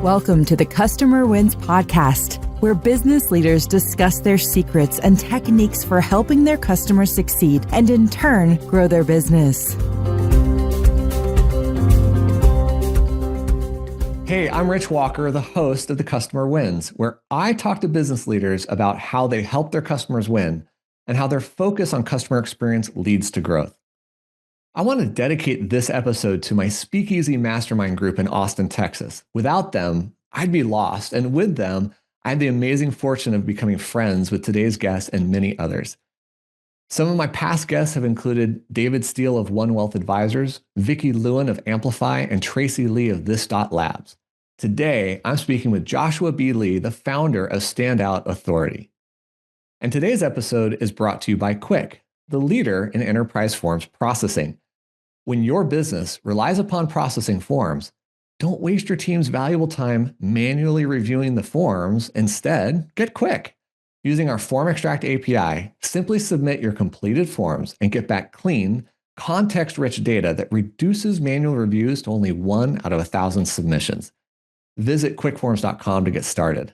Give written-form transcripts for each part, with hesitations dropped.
Welcome to the Customer Wins podcast, where business leaders discuss their secrets and techniques for helping their customers succeed and in turn grow their business. Hey, I'm Rich Walker, the host of the Customer Wins, where I talk to business leaders about how they help their customers win and how their focus on customer experience leads to growth. I want to dedicate this episode to my Speakeasy Mastermind group in Austin, Texas. Without them, I'd be lost. And with them, I had the amazing fortune of becoming friends with today's guest and many others. Some of my past guests have included David Steele of One Wealth Advisors, Vickie Lewin of Amplify, and Tracy Lee of This.Labs. Today, I'm speaking with Joshua B. Lee, the founder of StandOut Authority. And today's episode is brought to you by Quick, the leader in enterprise forms processing. When your business relies upon processing forms, don't waste your team's valuable time manually reviewing the forms. Instead, get Quick. Using our Form Extract API, simply submit your completed forms and get back clean, context-rich data that reduces manual reviews to only 1 out of 1,000 submissions. Visit quickforms.com to get started.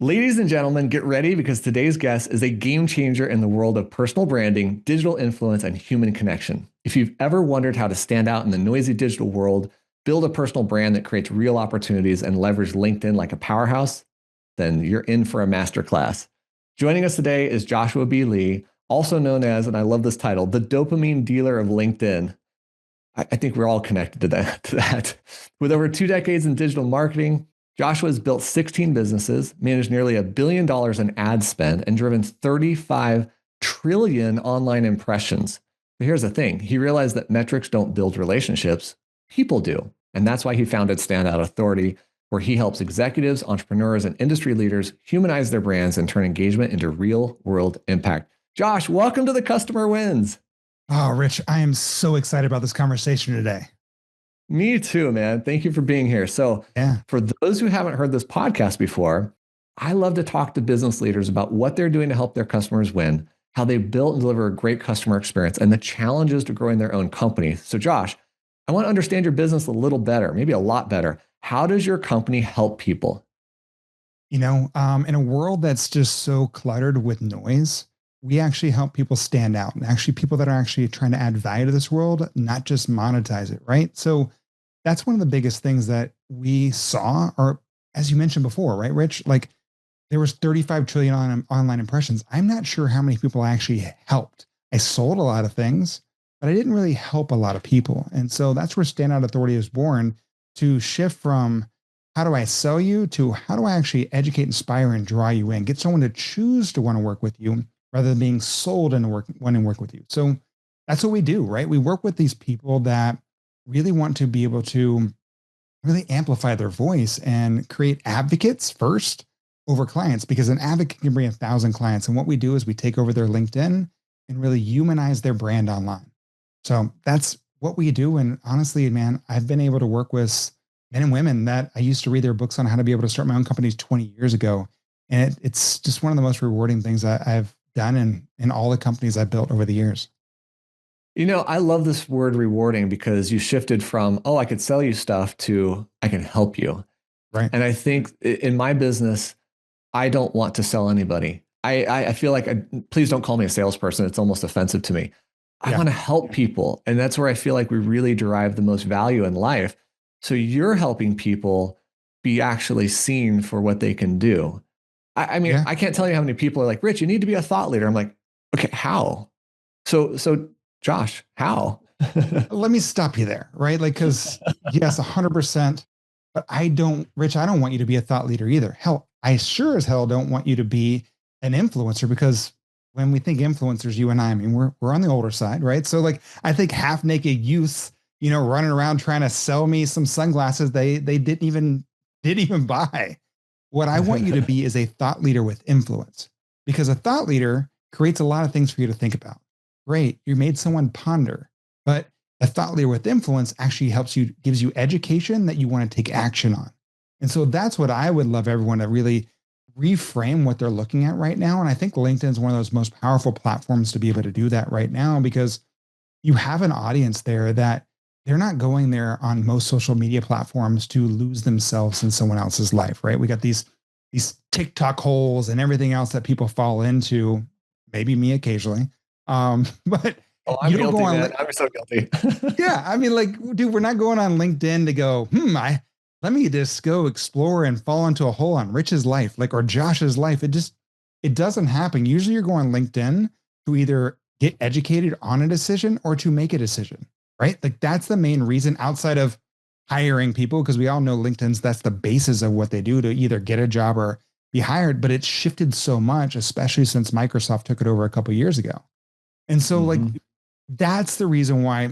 Ladies and gentlemen, get ready because today's guest is a game changer in the world of personal branding, digital influence, and human connection. If you've ever wondered how to stand out in the noisy digital world, build a personal brand that creates real opportunities, and leverage LinkedIn like a powerhouse, then you're in for a masterclass. Joining us today is Joshua B. Lee, also known as, and I love this title, the dopamine dealer of LinkedIn. I think we're all connected to that. With over 2 decades in digital marketing, Joshua has built 16 businesses, managed nearly $1 billion in ad spend, and driven 35 trillion online impressions. But here's the thing. He realized that metrics don't build relationships, people do. And that's why he founded StandOut Authority, where he helps executives, entrepreneurs, and industry leaders humanize their brands and turn engagement into real-world impact. Josh, welcome to the Customer Wins. Oh, Rich, I am so excited about this conversation today. Me too, man. Thank you for being here. So For those who haven't heard this podcast before, I love to talk to business leaders about what they're doing to help their customers win, how they built and deliver a great customer experience, and the challenges to growing their own company. So Josh, I want to understand your business a little better, maybe a lot better. How does your company help people? In a world that's just so cluttered with noise, we actually help people stand out, and actually people that are actually trying to add value to this world, not just monetize it, right? So that's one of the biggest things that we saw, or as you mentioned before, right, Rich? Like there was 35 trillion online impressions. I'm not sure how many people I actually helped. I sold a lot of things, but I didn't really help a lot of people. And so that's where StandOut Authority was born, to shift from how do I sell you to how do I actually educate, inspire, and draw you in, get someone to choose to want to work with you rather than being sold into wanting to work with you. So that's what we do, right? We work with these people that really want to be able to really amplify their voice and create advocates first over clients, because an advocate can bring 1,000 clients. And what we do is we take over their LinkedIn and really humanize their brand online. So that's what we do. And honestly, man, I've been able to work with men and women that I used to read their books on how to be able to start my own companies 20 years ago. And it's just one of the most rewarding things I've done in all the companies I've built over the years. You know, I love this word rewarding because you shifted from, I could sell you stuff to I can help you. Right. And I think in my business, I don't want to sell anybody. I feel like, please don't call me a salesperson. It's almost offensive to me. I want to help people. And that's where I feel like we really derive the most value in life. So you're helping people be actually seen for what they can do. I mean, I can't tell you how many people are like, Rich, you need to be a thought leader. I'm like, okay, how? So Josh, how? Let me stop you there, right? Like, because yes, 100%, but Rich, I don't want you to be a thought leader either. Hell, I sure as hell don't want you to be an influencer, because when we think influencers, you and I mean, we're on the older side, right? So like, I think half naked youths, running around trying to sell me some sunglasses they didn't even buy. What I want you to be is a thought leader with influence, because a thought leader creates a lot of things for you to think about. Great. You made someone ponder, but a thought leader with influence actually gives you education that you want to take action on. And so that's what I would love everyone to really reframe what they're looking at right now. And I think LinkedIn is one of those most powerful platforms to be able to do that right now, because you have an audience there that they're not going there on most social media platforms to lose themselves in someone else's life, right? We got these TikTok holes and everything else that people fall into, maybe me occasionally. But Oh, I'm you don't go guilty, on, man. I'm so guilty. yeah, I mean, like, dude, we're not going on LinkedIn to go, let me just go explore and fall into a hole on Rich's life, like, or Josh's life. It doesn't happen. Usually you're going on LinkedIn to either get educated on a decision or to make a decision, right? Like, that's the main reason outside of hiring people, because we all know that's the basis of what they do to either get a job or be hired. But it's shifted so much, especially since Microsoft took it over a couple of years ago. And so, like, Mhm. that's the reason why,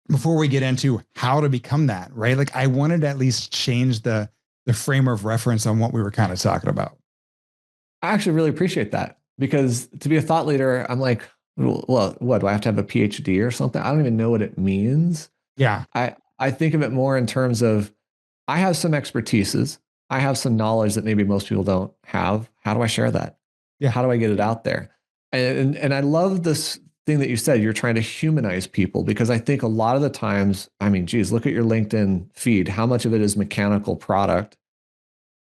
before we get into how to become that, right? Like, I wanted to at least change the frame of reference on what we were kind of talking about. I actually really appreciate that because to be a thought leader, I'm like, well, what do I have to have a PhD or something? I don't even know what it means. Yeah. I think of it more in terms of I have some expertises. I have some knowledge that maybe most people don't have. How do I share that? Yeah. How do I get it out there? And I love this thing that you said. You're trying to humanize people because I think a lot of the times, I mean, geez, look at your LinkedIn feed. How much of it is mechanical product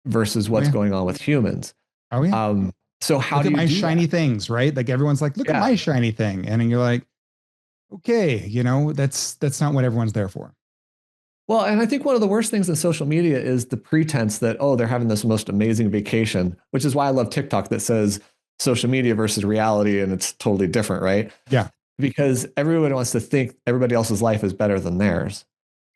versus Oh what's yeah. going on with humans? Oh yeah. Um, so how Look do at you my do shiny that? things, right? Like, everyone's like, look at Yeah. my shiny thing. And then you're like, okay, that's not what everyone's there for. Well, and I think one of the worst things in social media is the pretense that, oh, they're having this most amazing vacation, which is why I love TikTok that says social media versus reality, and it's totally different, right? Yeah. Because everyone wants to think everybody else's life is better than theirs.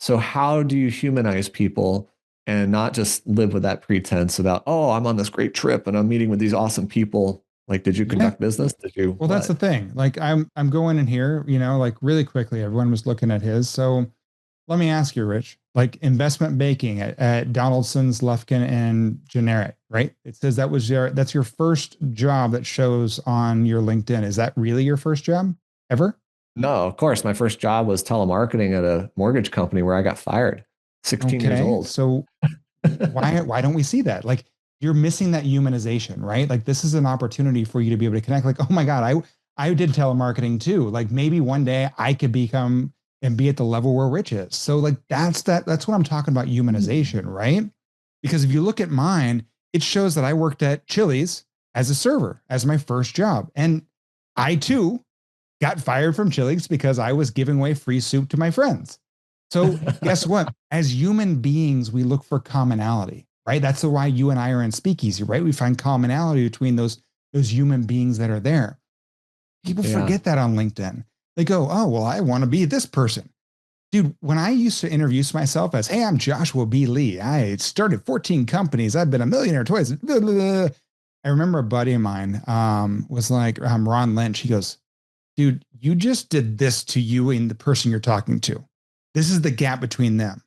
So, how do you humanize people and not just live with that pretense about, oh, I'm on this great trip and I'm meeting with these awesome people? Like, did you Yeah. conduct business? Did you Well, that's the what? thing. Like, I'm going in here, like, really quickly, everyone was looking at his. So let me ask you, Rich, like, investment banking at Donaldson's, Lufkin, and Generic, right? It says that's your first job that shows on your LinkedIn. Is that really your first job ever? No, of course. My first job was telemarketing at a mortgage company where I got fired, 16 years Okay. old. So why don't we see that? Like, you're missing that humanization, right? Like, this is an opportunity for you to be able to connect. Like, oh my God, I did telemarketing too. Like, maybe one day I could become and be at the level where Rich is. So, like, that's what I'm talking about, humanization, right? Because if you look at mine, it shows that I worked at Chili's as a server as my first job. And I too got fired from Chili's because I was giving away free soup to my friends. So guess what? As human beings, we look for commonality, right? That's why you and I are in Speakeasy, right? We find commonality between those human beings that are there. People Yeah. forget that on LinkedIn. They go, oh, well, I want to be this person. Dude, when I used to introduce myself as, hey, I'm Joshua B. Lee. I started 14 companies. I've been a millionaire twice. Blah, blah, blah. I remember a buddy of mine was like, Ron Lynch. He goes, dude, you just did this to you and the person you're talking to. This is the gap between them.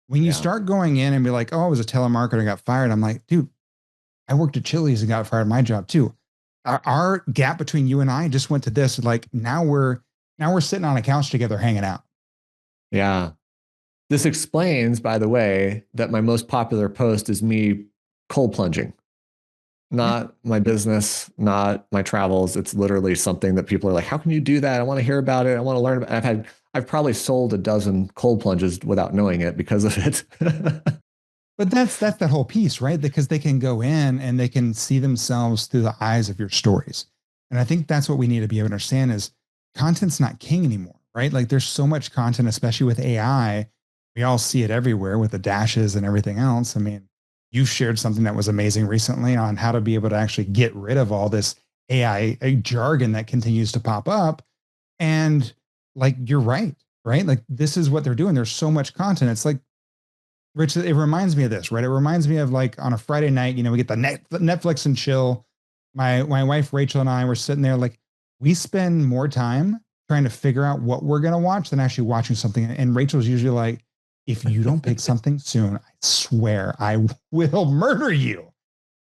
When you Yeah. start going in and be like, oh, I was a telemarketer, I got fired. I'm like, dude, I worked at Chili's and got fired at my job too. Our gap between you and I just went to this. Like, now we're sitting on a couch together hanging out. Yeah. This explains, by the way, that my most popular post is me cold plunging, Yeah. not my business, not my travels. It's literally something that people are like, how can you do that? I want to hear about it. I want to learn about it. I've probably sold a dozen cold plunges without knowing it because of it. But that's that whole piece, right? Because they can go in and they can see themselves through the eyes of your stories. And I think that's what we need to be able to understand is content's not king anymore, right? Like, there's so much content, especially with AI. We all see it everywhere with the dashes and everything else. I mean, you shared something that was amazing recently on how to be able to actually get rid of all this AI jargon that continues to pop up. And, like, you're right, right? Like, this is what they're doing. There's so much content. It's like, Rich, it reminds me of this, right? It reminds me of, like, on a Friday night, we get the Netflix and chill. My wife Rachel and I were sitting there, like, we spend more time trying to figure out what we're gonna watch than actually watching something. And Rachel's usually like, if you don't pick something soon, I swear I will murder you.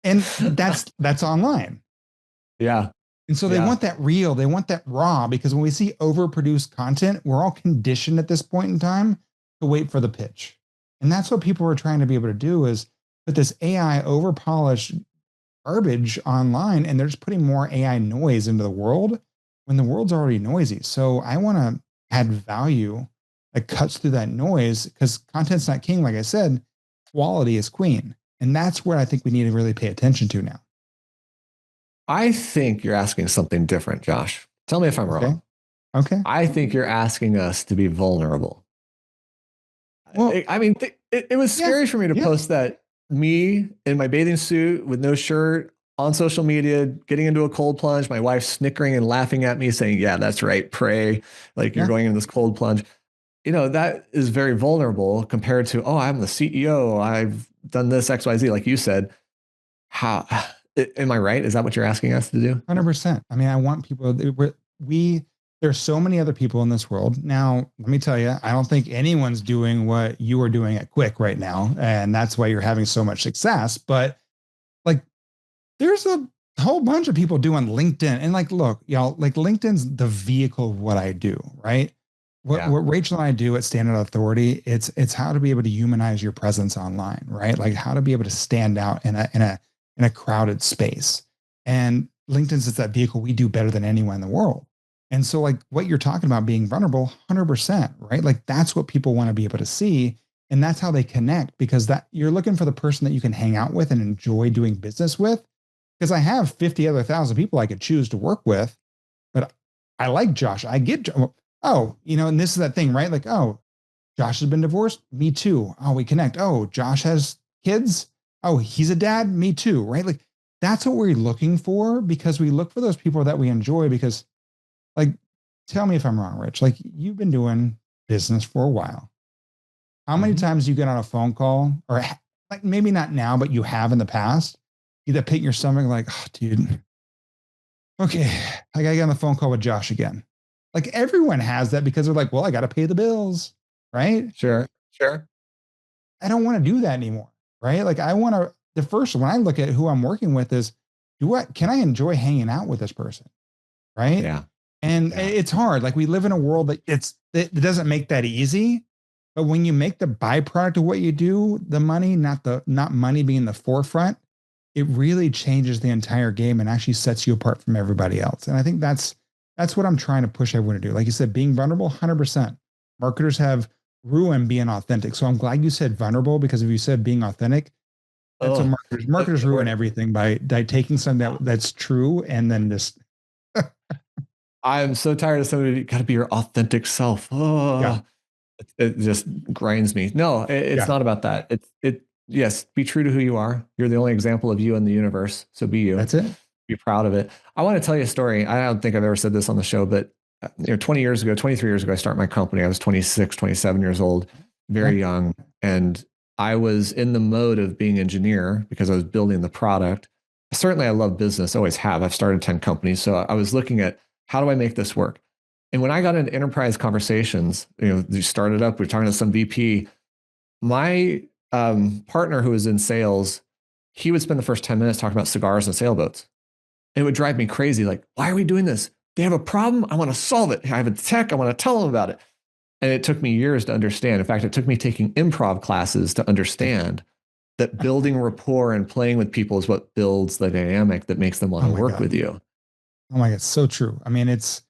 And that's online. Yeah. And so they Yeah. want that real, they want that raw, because when we see overproduced content, we're all conditioned at this point in time to wait for the pitch. And that's what people are trying to be able to do is put this AI overpolished garbage online, and they're just putting more AI noise into the world when the world's already noisy. So I want to add value that cuts through that noise, because content's not king. Like I said, quality is queen. And that's where I think we need to really pay attention to now. I think you're asking something different, Josh. Tell me if I'm wrong. Okay. I think you're asking us to be vulnerable. Well, I mean, it was scary for me to post that me in my bathing suit with no shirt on social media, getting into a cold plunge, my wife snickering and laughing at me saying, yeah, that's right. Pray like you're going into this cold plunge. That is very vulnerable compared to, oh, I'm the CEO. I've done this XYZ, like you said. How am I right? Is that what you're asking us to do? 100%. I mean, I want people, there's so many other people in this world. Now, let me tell you, I don't think anyone's doing what you are doing at Quick right now. And that's why you're having so much success. But like, there's a whole bunch of people doing LinkedIn. And like, look, y'all, like LinkedIn's the vehicle of what I do, right? What Rachel and I do at StandOut Authority, it's how to be able to humanize your presence online, right? Like how to be able to stand out in a crowded space. And LinkedIn's is that vehicle we do better than anyone in the world. And so like what you're talking about being vulnerable, 100%, right? Like that's what people want to be able to see. And that's how they connect, because that you're looking for the person that you can hang out with and enjoy doing business with. Because I have 50 other thousand people I could choose to work with, but I like Josh. I get, and this is that thing, right? Like, oh, Josh has been divorced. Me too. Oh, we connect. Oh, Josh has kids. Oh, he's a dad. Me too. Right. Like that's what we're looking for, because we look for those people that we enjoy. Because like, tell me if I'm wrong, Rich, like you've been doing business for a while. How many times do you get on a phone call, or like maybe not now, but you have in the past, you that pit in your stomach like, oh, dude, okay, I gotta get on the phone call with Josh again. Like everyone has that, because they're like, well, I got to pay the bills, right? Sure. I don't want to do that anymore, right? Like I want to, when I look at who I'm working with is, can I enjoy hanging out with this person? Right. Yeah. And it's hard. Like we live in a world that it doesn't make that easy. But when you make the byproduct of what you do, the money, not money being the forefront, it really changes the entire game and actually sets you apart from everybody else. And I think that's what I'm trying to push everyone to do. Like you said, being vulnerable, 100%. Marketers have ruined being authentic. So I'm glad you said vulnerable, because if you said being authentic, that's what marketers ruin everything by taking something that's true and then just. I'm so tired of somebody, you got to be your authentic self. Oh, it just grinds me. No, it's not about that. Yes, be true to who you are. You're the only example of you in the universe. So be you. That's it. Be proud of it. I want to tell you a story. I don't think I've ever said this on the show, but 23 years ago, I started my company. I was 26, 27 years old, very young. And I was in the mode of being an engineer because I was building the product. Certainly I love business, always have. I've started 10 companies. So I was looking at, how do I make this work? And when I got into enterprise conversations, you started up, we're talking to some VP, my partner who was in sales, he would spend the first 10 minutes talking about cigars and sailboats. It would drive me crazy. Like, why are we doing this? They have a problem. I want to solve it. I have a tech. I want to tell them about it. And it took me years to understand. In fact, it took me taking improv classes to understand that building rapport and playing with people is what builds the dynamic that makes them want to work with you. Oh my God, it's so true. I mean, it's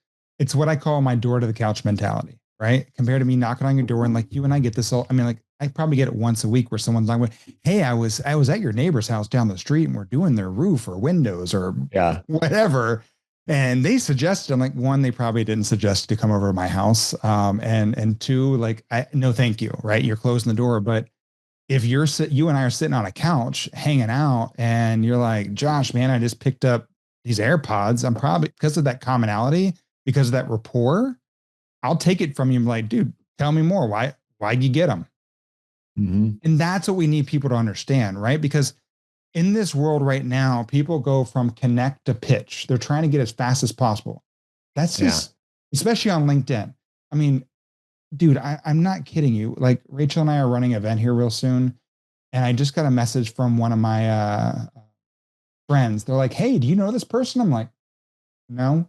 what I call my door to the couch mentality, right? Compared to me knocking on your door and like you and I get this all. I mean, like I probably get it once a week where someone's like, "Hey, I was at your neighbor's house down the street and we're doing their roof or windows or whatever." And they suggested, I'm like, one, they probably didn't suggest to come over to my house, and two, like, no, thank you, right? You're closing the door, but if you and I are sitting on a couch hanging out, and you're like, Josh, man, I just picked up these AirPods. I'm probably, because of that commonality, because of that rapport, I'll take it from you. I'm like, dude, tell me more. Why'd you get them? And that's what we need people to understand, right? Because in this world right now, people go from connect to pitch. They're trying to get as fast as possible. That's just, especially on LinkedIn. I mean, dude, I'm not kidding you. Like Rachel and I are running an event here real soon. And I just got a message from one of my friends. They're like, hey, do you know this person? I'm like, no.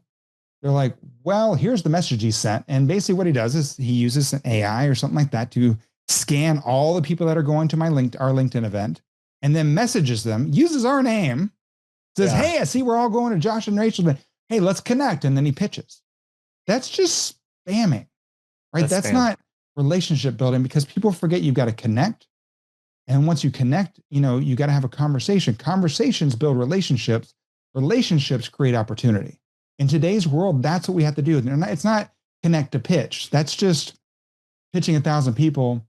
They're like, well, here's the message he sent. And basically what he does is he uses an AI or something like that to scan all the people that are going to our LinkedIn event, and then messages them, uses our name, says, hey, I see we're all going to Josh and Rachel's event. Hey, let's connect. And then he pitches. That's just spamming, right? That's not relationship building, because people forget you've got to connect. And once you connect, you got to have a conversation. Conversations build relationships. Relationships create opportunity. In today's world, that's what we have to do. It's not connect to pitch. That's just pitching 1,000 people,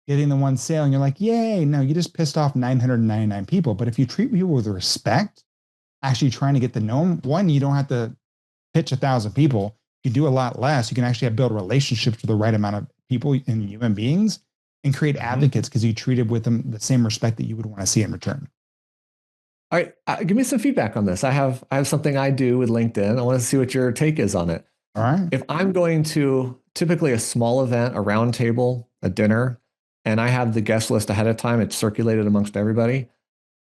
getting the one sale, and you're like, yay. No, you just pissed off 999 people. But if you treat people with respect, actually trying to get to know them, one, you don't have to pitch 1,000 people. You do a lot less. You can actually build relationships with the right amount of people and human beings, and create advocates because you treated with them the same respect that you would want to see in return. All right, give me some feedback on this. I have something I do with LinkedIn. I want to see what your take is on it. All right. If I'm going to typically a small event, a round table, a dinner, and I have the guest list ahead of time, it's circulated amongst everybody,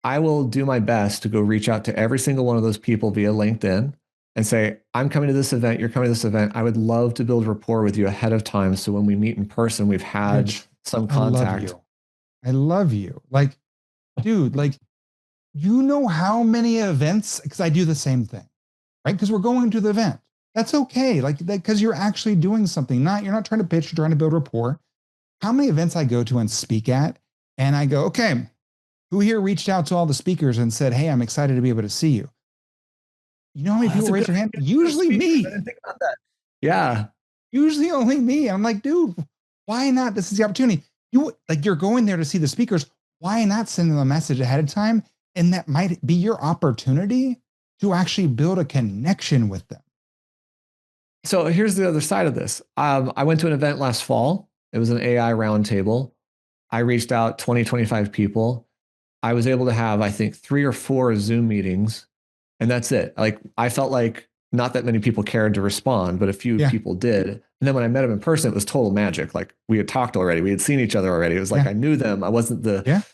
I will do my best to go reach out to every single one of those people via LinkedIn and say, I'm coming to this event, you're coming to this event. I would love to build rapport with you ahead of time. So when we meet in person, we've had some contact. I love you. Like, dude, like, you know how many events, because I do the same thing, right? Because we're going to the event. That's okay. Like, because you're actually doing something. You're not trying to pitch, you're trying to build rapport. How many events I go to and speak at, and I go, okay, who here reached out to all the speakers and said, hey, I'm excited to be able to see you? You know how many people raise their hand? Usually me. I didn't think about that. Yeah. Usually only me. I'm like, dude, why not? This is the opportunity. You're going there to see the speakers. Why not send them a message ahead of time? And that might be your opportunity to actually build a connection with them. So here's the other side of this. I went to an event last fall. It was an AI roundtable. I reached out 20, 25 people. I was able to have, I think, 3 or 4 Zoom meetings, and that's it. Like, I felt like not that many people cared to respond, but a few people did. And then when I met them in person, it was total magic. Like, we had talked already. We had seen each other already. It was like I knew them. I wasn't the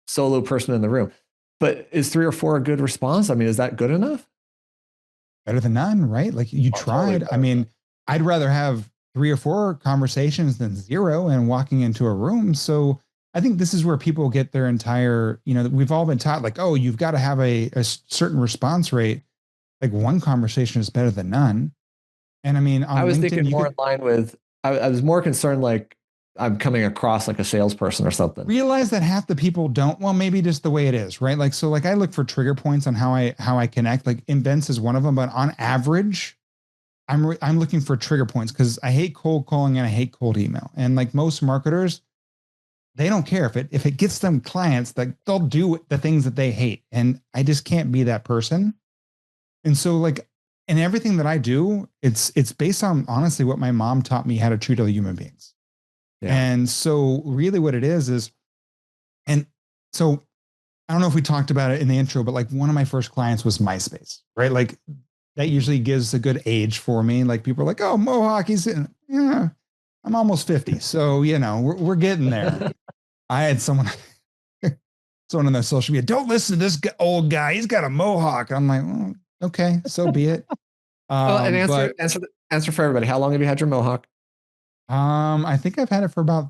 solo person in the room. But is 3 or 4 a good response? I mean, is that good enough? Better than none, right? Like, you tried. Totally. I mean, I'd rather have 3 or 4 conversations than 0 and walking into a room. So I think this is where people get their entire, we've all been taught like, oh, you've got to have a certain response rate. Like, 1 conversation is better than none. And I mean, on I was LinkedIn, thinking more in line with, I was more concerned like I'm coming across like a salesperson or something. Realize that half the people don't. Well, maybe just the way it is, right? Like, so like I look for trigger points on how I connect. Like, events is one of them, but on average, I'm looking for trigger points because I hate cold calling and I hate cold email. And like most marketers, they don't care if it gets them clients, that they'll do the things that they hate. And I just can't be that person. And so like, in everything that I do, it's based on honestly what my mom taught me how to treat other human beings. Yeah. And so really what it is, and so I don't know if we talked about it in the intro, but like one of my first clients was MySpace, right? Like, that usually gives a good age for me. Like, people are like, oh, Mohawk, I'm almost 50. So, we're getting there. I had someone on their social media, don't listen to this old guy. He's got a Mohawk. I'm like, well, okay, so be it. Well, and answer for everybody. How long have you had your Mohawk? I think I've had it for about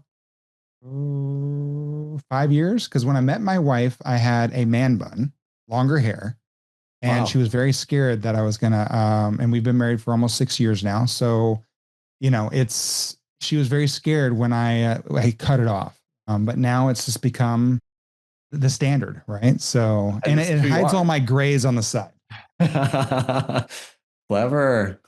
5 years. Because when I met my wife, I had a man bun, longer hair. And she was very scared that I was gonna, and we've been married for almost 6 years now. So, she was very scared when I cut it off. But now it's just become the standard, right? So, and it hides all my grays on the side. Clever.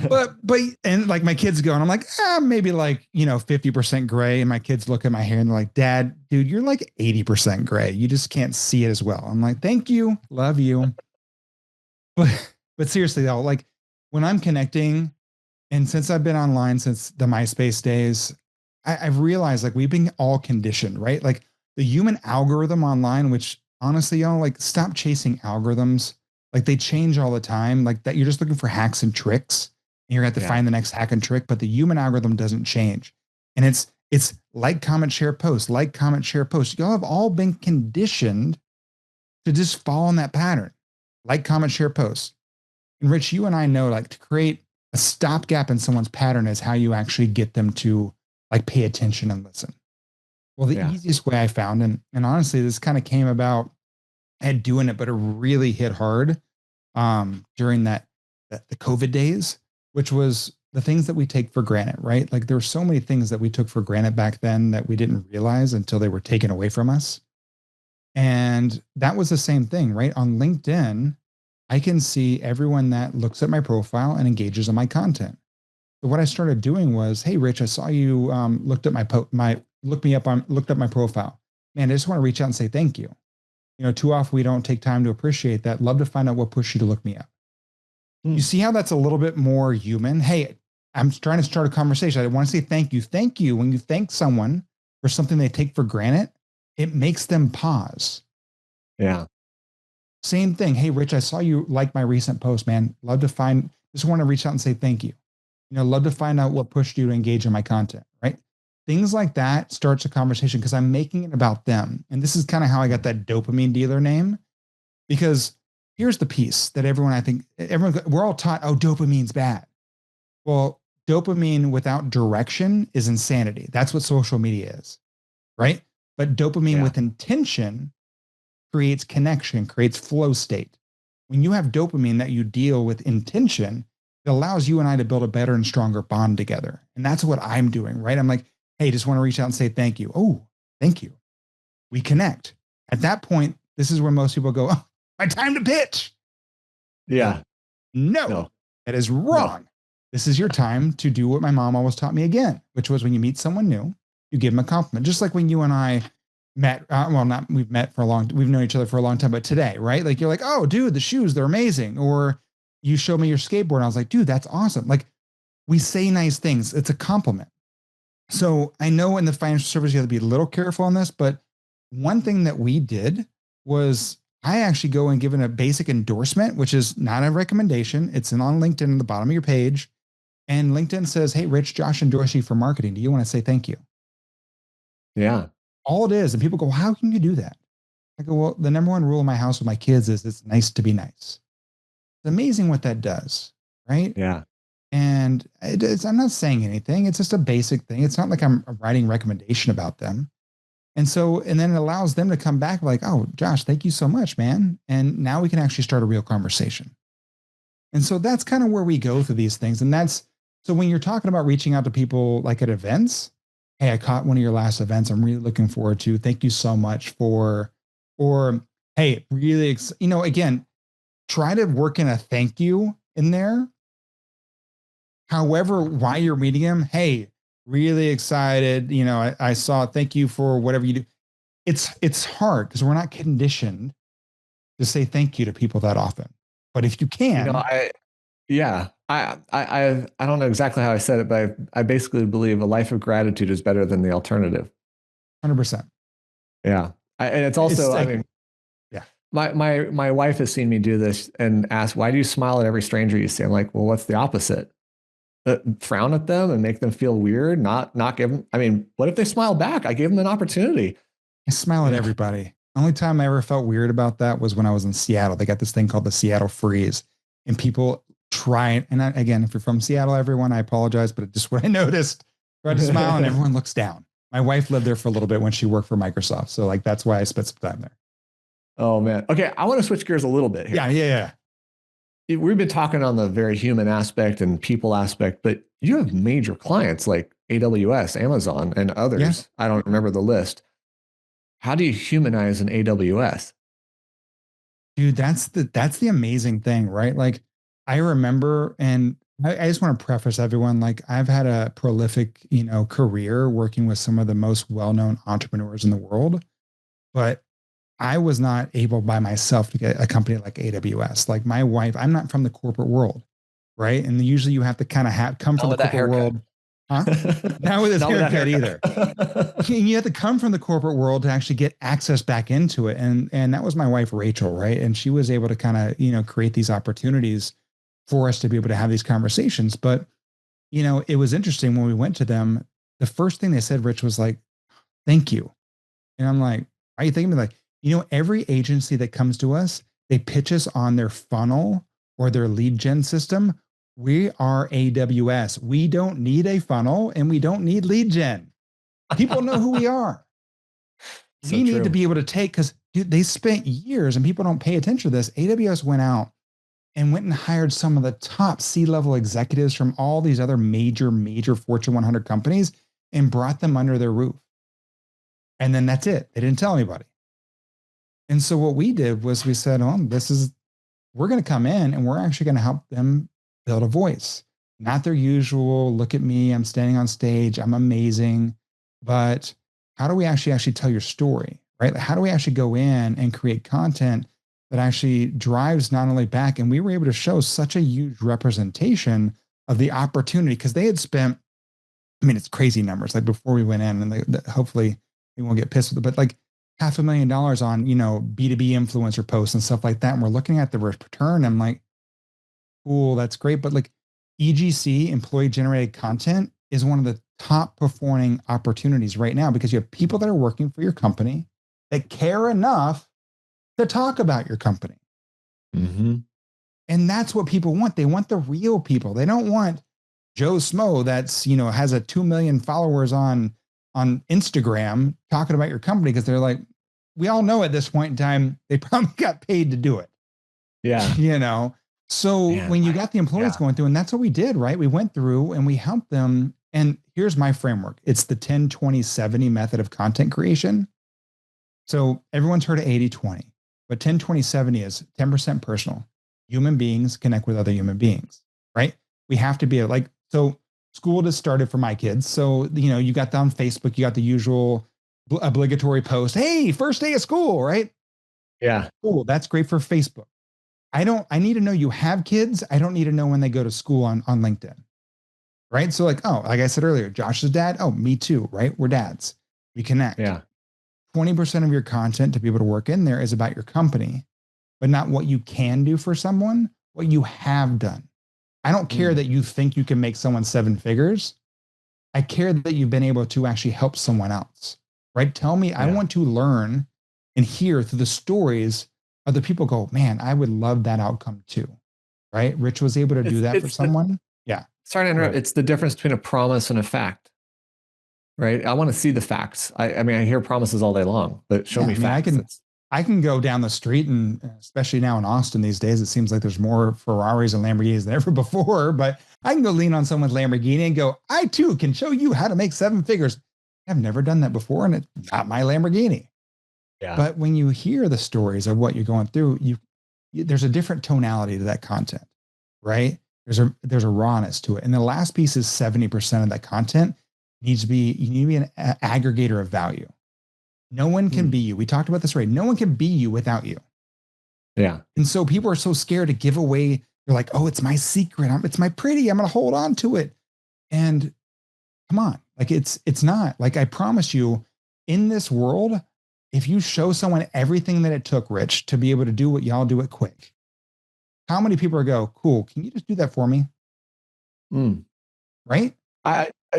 but and like my kids go, and I'm like, maybe like 50% gray. And my kids look at my hair and they're like, Dad, dude, you're like 80% gray. You just can't see it as well. I'm like, thank you, love you. But seriously though, like, when I'm connecting, and since I've been online since the MySpace days, I've realized like we've been all conditioned, right? Like, the human algorithm online, which honestly, like, stop chasing algorithms. Like, they change all the time. Like, that you're just looking for hacks and tricks, and you're going to have to find the next hack and trick, but the human algorithm doesn't change. And it's like, comment, share, post, like, comment, share, post. Y'all have all been conditioned to just fall in that pattern. Like, comment, share, post. And Rich, you and I know, like, to create a stopgap in someone's pattern is how you actually get them to like pay attention and listen. Well, the easiest way I found, and honestly, this kind of came about, I had doing it, but it really hit hard during the COVID days, which was the things that we take for granted, right? Like there were so many things that we took for granted back then that we didn't realize until they were taken away from us. And that was the same thing, right? On LinkedIn, I can see everyone that looks at my profile and engages on my content. So what I started doing was, hey, Rich, I saw you looked at looked up my profile. Man, I just want to reach out and say thank you. Too often we don't take time to appreciate that. Love to find out what pushed you to look me up. You see how that's a little bit more human? Hey, I'm trying to start a conversation. I want to say thank you. Thank you. When you thank someone for something they take for granted, it makes them pause. Yeah. Same thing. Hey, Rich, I saw you like my recent post, man. Just want to reach out and say thank you. Love to find out what pushed you to engage in my content, right? Things like that starts a conversation because I'm making it about them. And this is kind of how I got that dopamine dealer name, because here's the piece that we're all taught, oh, dopamine's bad. Well, dopamine without direction is insanity. That's what social media is, right? But dopamine with intention creates connection, creates flow state. When you have dopamine that you deal with intention, it allows you and I to build a better and stronger bond together. And that's what I'm doing, right? I'm like, hey, just want to reach out and say thank you. Oh, thank you. We connect. At that point, this is where most people go, oh, my time to pitch. Yeah. No, that is wrong. No. This is your time to do what my mom always taught me again, which was when you meet someone new, you give them a compliment. Just like when you and I met, we've known each other for a long time, but today, right? Like you're like, oh, dude, the shoes, they're amazing. Or you showed me your skateboard. And I was like, dude, that's awesome. Like we say nice things. It's a compliment. So I know in the financial service, you have to be a little careful on this, but one thing that we did was I actually go and give it a basic endorsement, which is not a recommendation. It's on LinkedIn at the bottom of your page. And LinkedIn says, hey, Rich, Josh endorsed you for marketing. Do you want to say thank you? Yeah. All it is. And people go, how can you do that? I go, well, the number one rule in my house with my kids is it's nice to be nice. It's amazing what that does, right? Yeah. And I'm not saying anything. It's just a basic thing. It's not like I'm writing recommendation about them. And then it allows them to come back like, oh, Josh, thank you so much, man. And now we can actually start a real conversation. And so that's kind of where we go through these things. And so when you're talking about reaching out to people like at events, hey, I caught one of your last events. I'm really looking forward to. Thank you so much or hey, really, again, try to work in a thank you in there. However, while you're meeting them, hey, really excited. I saw, thank you for whatever you do. It's hard because we're not conditioned to say thank you to people that often. But if you can, I don't know exactly how I said it, but I basically believe a life of gratitude is better than the alternative. 100%. Yeah. And it's also, yeah. My wife has seen me do this and ask, why do you smile at every stranger you see? I'm like, well, what's the opposite? Frown at them and make them feel weird, not give them. What if they smile back? I gave them an opportunity. I smile at everybody. Only time I ever felt weird about that was when I was in Seattle. They got this thing called the Seattle Freeze, and people try. And again, if you're from Seattle, everyone, I apologize, but just what I noticed, try to smile and everyone looks down. My wife lived there for a little bit when she worked for Microsoft. So that's why I spent some time there. Oh man. Okay. I want to switch gears a little bit here. Yeah. We've been talking on the very human aspect and people aspect, but you have major clients like AWS, Amazon, and others. Yeah. I don't remember the list. How do you humanize an AWS? Dude, that's the amazing thing, right? Like I remember, and I just want to preface everyone, like I've had a prolific, career working with some of the most well-known entrepreneurs in the world, but I was not able by myself to get a company like AWS. Like my wife, I'm not from the corporate world, right? And usually you have to kind of come from the corporate world. Huh? Not with his haircut either. You have to come from the corporate world to actually get access back into it. And that was my wife, Rachel, right? And she was able to kind of, create these opportunities for us to be able to have these conversations. But, it was interesting when we went to them, the first thing they said, Rich, was like, thank you. And I'm like, are you thinking like, every agency that comes to us, they pitch us on their funnel or their lead gen system. We are AWS. We don't need a funnel and we don't need lead gen. People know who we are. So we need to be able to take, because they spent years and people don't pay attention to this. AWS went out and went and hired some of the top C-level executives from all these other major Fortune 100 companies and brought them under their roof. And then that's it. They didn't tell anybody. And so what we did was we said, oh, we're going to come in and we're actually going to help them build a voice. Not their usual, look at me, I'm standing on stage, I'm amazing. But how do we actually tell your story, right? How do we actually go in and create content that actually drives not only back, and we were able to show such a huge representation of the opportunity because they had spent, I mean, it's crazy numbers. Like before we went in, and hopefully we won't get pissed with it, but like $500,000 on, B2B influencer posts and stuff like that. And we're looking at the return. I'm like, cool, that's great. But like EGC, employee generated content, is one of the top performing opportunities right now because you have people that are working for your company that care enough to talk about your company. Mm-hmm. And that's what people want. They want the real people. They don't want Joe Smo that's, has a 2 million followers on Instagram talking about your company because they're like, we all know at this point in time, they probably got paid to do it. Yeah. So Man, when you got the employees going through, and that's what we did, right? We went through and we helped them. And here's my framework. It's the 10-20-70 method of content creation. So everyone's heard of 80-20, but 10-20-70 is 10% personal. Human beings connect with other human beings, right? We have to be so school just started for my kids. So, you got on Facebook, you got the usual obligatory post. Hey, first day of school, right? Yeah. Cool. That's great for Facebook. I need to know you have kids. I don't need to know when they go to school on LinkedIn. Right. So like I said earlier, Josh's dad. Oh, me too. Right. We're dads. We connect. Yeah. 20% of your content to be able to work in there is about your company, but not what you can do for someone, what you have done. I don't care that you think you can make someone 7 figures. I care that you've been able to actually help someone else. Right. Tell me, I want to learn and hear through the stories of the people go, man, I would love that outcome too. Right. Rich was able to do that for someone. Yeah. Sorry to interrupt. It's the difference between a promise and a fact, right? I want to see the facts. I mean, I hear promises all day long, but show me facts. I can go down the street, and especially now in Austin these days, it seems like there's more Ferraris and Lamborghinis than ever before, but I can go lean on someone's Lamborghini and go, I too can show you how to make 7 figures. I've never done that before, and it's not my Lamborghini. Yeah. But when you hear the stories of what you're going through, there's a different tonality to that content, right? There's a rawness to it. And the last piece is 70% of that content you need to be an aggregator of value. No one can be you. We talked about this, right? No one can be you without you. Yeah. And so people are so scared to give away. They're like, oh, it's my secret. It's my pretty. I'm going to hold on to it. And come on, like it's not. Like I promise you, in this world, if you show someone everything that it took, Rich, to be able to do what y'all do it quick, how many people go, cool, can you just do that for me? Right?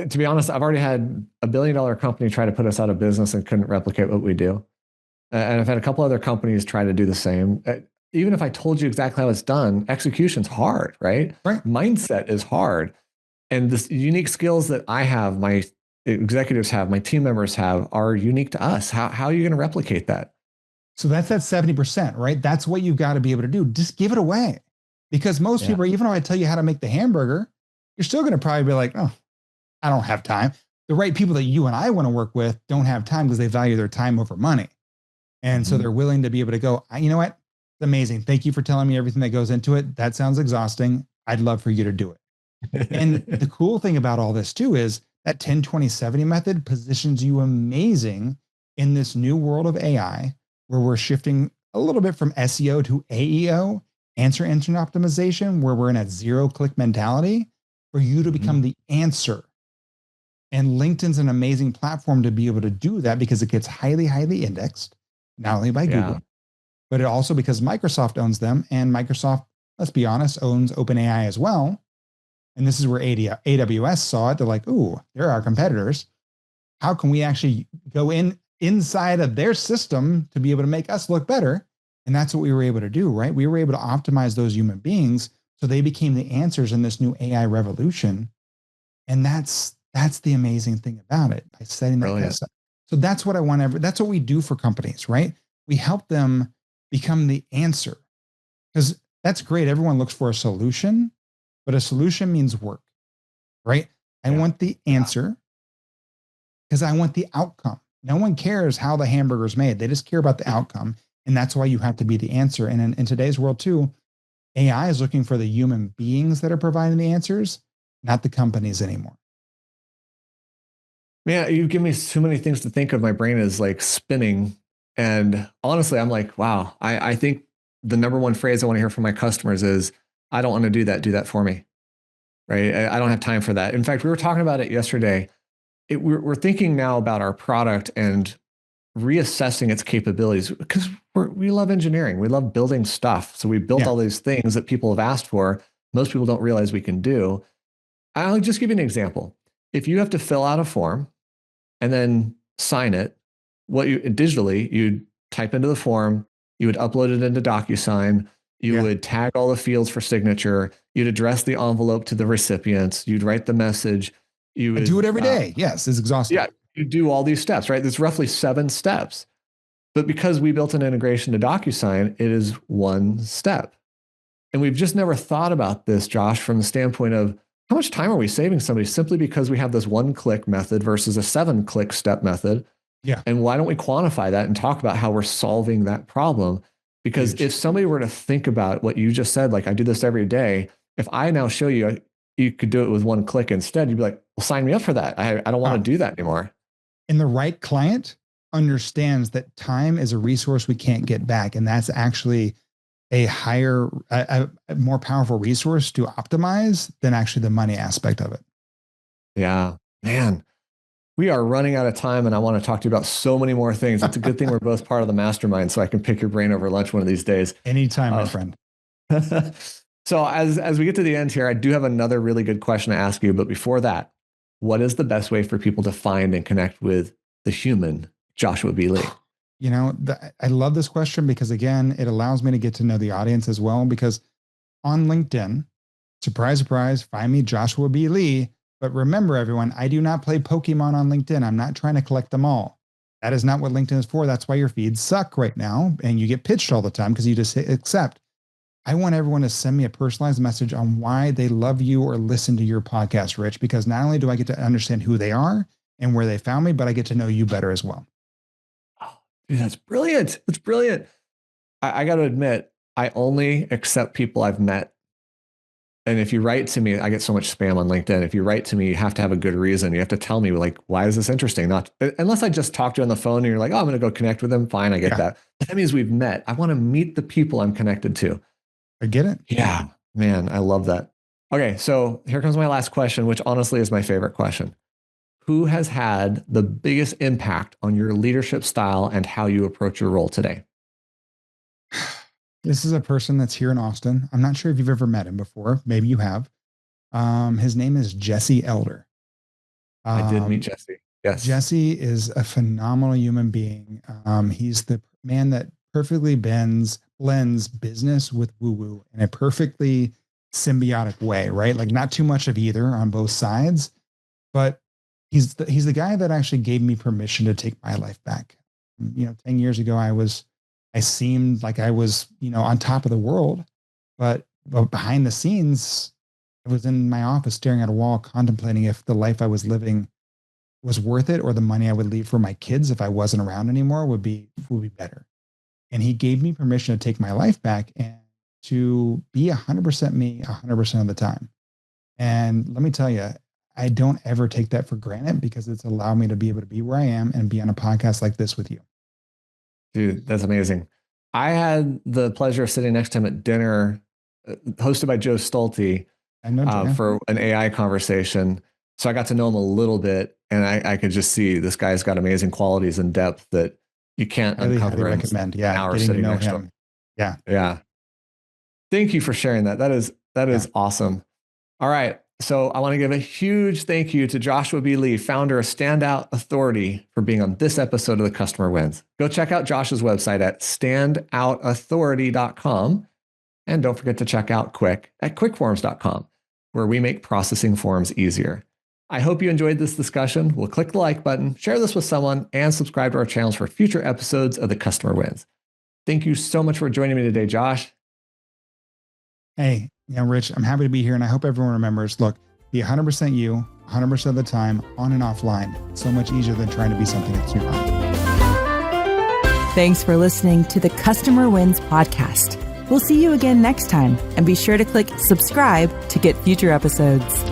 To be honest, I've already had a $1 billion company try to put us out of business and couldn't replicate what we do. And I've had a couple other companies try to do the same. Even if I told you exactly how it's done, execution's hard, right? Mindset is hard. And the unique skills that I have, my executives have, my team members have, are unique to us. How are you going to replicate that? So that's that 70%, right? That's what you've got to be able to do. Just give it away. Because most people, even though I tell you how to make the hamburger, you're still going to probably be like, oh, I don't have time. The right people that you and I want to work with don't have time because they value their time over money. And so they're willing to be able to go, you know what? It's amazing. Thank you for telling me everything that goes into it. That sounds exhausting. I'd love for you to do it. And the cool thing about all this too is that 10-20-70 method positions you amazing in this new world of AI, where we're shifting a little bit from SEO to AEO, answer engine optimization, where we're in a 0-click mentality for you to become the answer. And LinkedIn's an amazing platform to be able to do that because it gets highly, highly indexed, not only by Google, but it also because Microsoft owns them. And Microsoft, let's be honest, owns OpenAI as well. And this is where AWS saw it. They're like, ooh, they're our competitors. How can we actually go inside of their system to be able to make us look better? And that's what we were able to do, right? We were able to optimize those human beings so they became the answers in this new AI revolution. And that's the amazing thing about it, by setting that up. So that's what that's what we do for companies, right? We help them become the answer. Because That's great. Everyone looks for a solution, but a solution means work, right? I want the answer because I want the outcome. No one cares how the hamburger is made. They just care about the outcome. And that's why you have to be the answer. And in today's world too, AI is looking for the human beings that are providing the answers, not the companies anymore. Man, you give me too many things to think of. My brain is like spinning. And honestly, I'm like, wow, I think the number one phrase I want to hear from my customers is, I don't want to do that. Do that for me. Right. I don't have time for that. In fact, we were talking about it yesterday. We're thinking now about our product and reassessing its capabilities because we love engineering. We love building stuff. So we built all these things that people have asked for. Most people don't realize we can do. I'll just give you an example. If you have to fill out a form and then sign it, digitally, you'd type into the form, you would upload it into DocuSign, you would tag all the fields for signature, you'd address the envelope to the recipients, you'd write the message. You would do it every day. Yes, it's exhausting. Yeah, you do all these steps, right? There's roughly 7 steps. But because we built an integration to DocuSign, it is 1 step. And we've just never thought about this, Josh, from the standpoint of how much time are we saving somebody simply because we have this 1-click method versus a 7-click step method? Yeah. And why don't we quantify that and talk about how we're solving that problem? Because if somebody were to think about what you just said, like I do this every day, if I now show you, you could do it with 1 click instead, you'd be like, well, sign me up for that. I don't want to do that anymore. And the right client understands that time is a resource we can't get back. And that's actually a more powerful resource to optimize than actually the money aspect of it. Yeah, man, we are running out of time and I want to talk to you about so many more things. It's a good thing we're both part of the mastermind so I can pick your brain over lunch one of these days. Anytime, my friend. So as we get to the end here, I do have another really good question to ask you. But before that, what is the best way for people to find and connect with the human Joshua B. Lee? You know, I love this question because, again, it allows me to get to know the audience as well. Because on LinkedIn, surprise, surprise, find me, Joshua B. Lee. But remember, everyone, I do not play Pokemon on LinkedIn. I'm not trying to collect them all. That is not what LinkedIn is for. That's why your feeds suck right now. And you get pitched all the time because you just hit accept. I want everyone to send me a personalized message on why they love you or listen to your podcast, Rich, because not only do I get to understand who they are and where they found me, but I get to know you better as well. Dude, that's brilliant. That's brilliant. I got to admit, I only accept people I've met. And if you write to me, I get so much spam on LinkedIn. If you write to me, you have to have a good reason. You have to tell me, like, why is this interesting? Not unless I just talk to you on the phone and you're like, oh, I'm going to go connect with them. Fine, I get that. But that means we've met. I want to meet the people I'm connected to. I get it. Yeah, man, I love that. Okay, so here comes my last question, which honestly is my favorite question. Who has had the biggest impact on your leadership style and how you approach your role today? This is a person that's here in Austin. I'm not sure if you've ever met him before. Maybe you have. His name is Jesse Elder. I did meet Jesse. Yes. Jesse is a phenomenal human being. He's the man that perfectly blends business with woo-woo in a perfectly symbiotic way, right? Like not too much of either on both sides, but he's the guy that actually gave me permission to take my life back. 10 years ago, I seemed like I was, on top of the world, but behind the scenes, I was in my office staring at a wall, contemplating if the life I was living was worth it or the money I would leave for my kids if I wasn't around anymore would be better. And he gave me permission to take my life back and to be 100% me 100% of the time. And let me tell you, I don't ever take that for granted because it's allowed me to be able to be where I am and be on a podcast like this with you. Dude, that's amazing. I had the pleasure of sitting next to him at dinner, hosted by Joe Stolte, for an AI conversation. So I got to know him a little bit, and I could just see this guy's got amazing qualities and depth that you can't uncover. I recommend. Yeah, getting to know him. Yeah, yeah. Thank you for sharing that. That is awesome. All right. So I want to give a huge thank you to Joshua B. Lee, founder of StandOut Authority, for being on this episode of The Customer Wins. Go check out Josh's website at standoutauthority.com. And don't forget to check out Quick at quickforms.com, where we make processing forms easier. I hope you enjoyed this discussion. We'll click the like button, share this with someone, and subscribe to our channels for future episodes of The Customer Wins. Thank you so much for joining me today, Josh. Hey, Rich, I'm happy to be here. And I hope everyone remembers, look, be 100% you, 100% of the time, on and offline. It's so much easier than trying to be something that's you're not. Thanks for listening to the Customer Wins podcast. We'll see you again next time, and be sure to click subscribe to get future episodes.